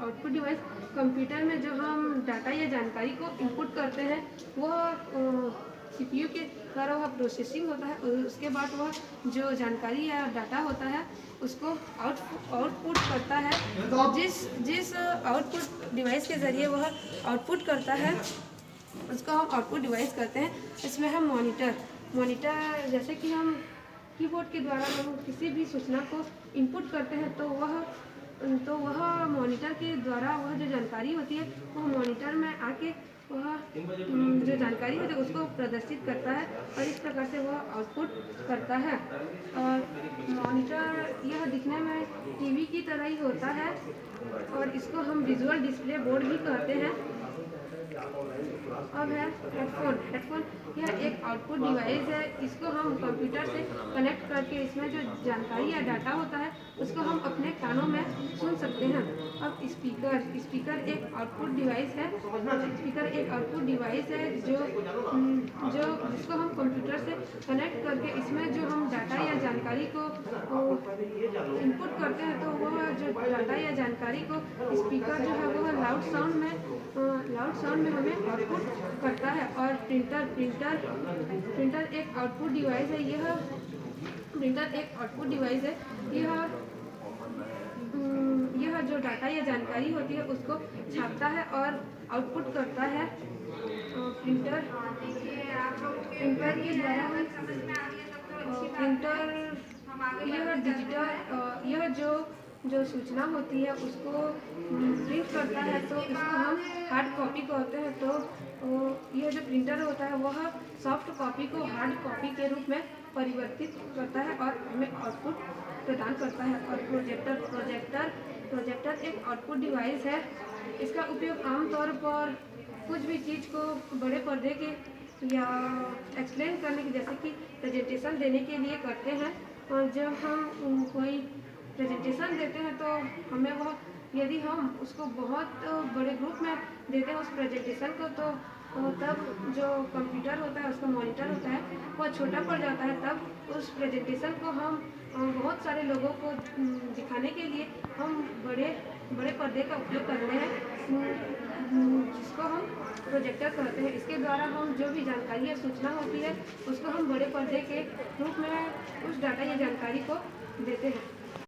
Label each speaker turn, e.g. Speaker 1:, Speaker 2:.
Speaker 1: Output device computer में जो हम डाटा या जानकारी को इनपुट करते हैं वह सीपीयू के द्वारा वह प्रोसेसिंग होता है और उसके बाद वह जो जानकारी या डाटा होता है उसको आउटपुट करता है। जिस आउटपुट डिवाइस के ज़रिए वह आउटपुट करता है उसको हम आउटपुट डिवाइस कहते हैं। इसमें हम मॉनिटर जैसे कि हम कीबोर्ड के द्वारा हम किसी भी सूचना को इनपुट करते हैं तो वह मॉनिटर के द्वारा वह जो जानकारी होती है वह मॉनिटर में आके वह जो जानकारी होती है उसको प्रदर्शित करता है और इस प्रकार से वह आउटपुट करता है। और मॉनिटर यह दिखने में टीवी की तरह ही होता है और इसको हम विजुअल डिस्प्ले बोर्ड भी कहते हैं। अब है हेडफोन यह एक आउटपुट डिवाइस है। इसको हम कंप्यूटर से कनेक्ट करके इसमें जो जानकारी या डाटा होता है उसको हम अपने कानों में सुन सकते हैं। अब स्पीकर एक आउटपुट डिवाइस है। जो जिसको हम कंप्यूटर से कनेक्ट करके इसमें जो हम डाटा या जानकारी को इनपुट करते हैं तो वह जो डाटा या जानकारी को स्पीकर जो है वह लाउड साउंड में हमें आउटपुट करता है। और प्रिंटर एक आउटपुट डिवाइस है। यह जो डाटा या जानकारी होती है उसको छापता है और आउटपुट करता है। प्रिंटर के द्वारा यह जो सूचना होती है उसको प्रिंट करता है तो इसको हम हार्ड कॉपी कहते हैं। तो यह जो प्रिंटर होता है वह सॉफ्ट कॉपी को हार्ड कॉपी के रूप में परिवर्तित करता है और हमें आउटपुट प्रदान करता है। और प्रोजेक्टर एक आउटपुट डिवाइस है। इसका उपयोग आमतौर पर कुछ भी चीज़ को बड़े पर्दे के या एक्सप्लेन करने की जैसे कि प्रेजेंटेशन देने के लिए करते हैं। और जब हम कोई प्रेजेंटेशन देते हैं तो हमें वह यदि हम उसको बहुत बड़े ग्रुप में देते हैं उस प्रेजेंटेशन को तो तब जो कंप्यूटर होता है उसका मॉनिटर होता है वह छोटा पड़ जाता है। तब उस प्रेजेंटेशन को हम बहुत सारे लोगों को दिखाने के लिए हम बड़े पर्दे का उपयोग करते हैं जिसको हम प्रोजेक्टर कहते हैं। इसके द्वारा हम जो भी जानकारी या सूचना होती है उसको हम बड़े पर्दे के रूप में उस डाटा या जानकारी को देते हैं।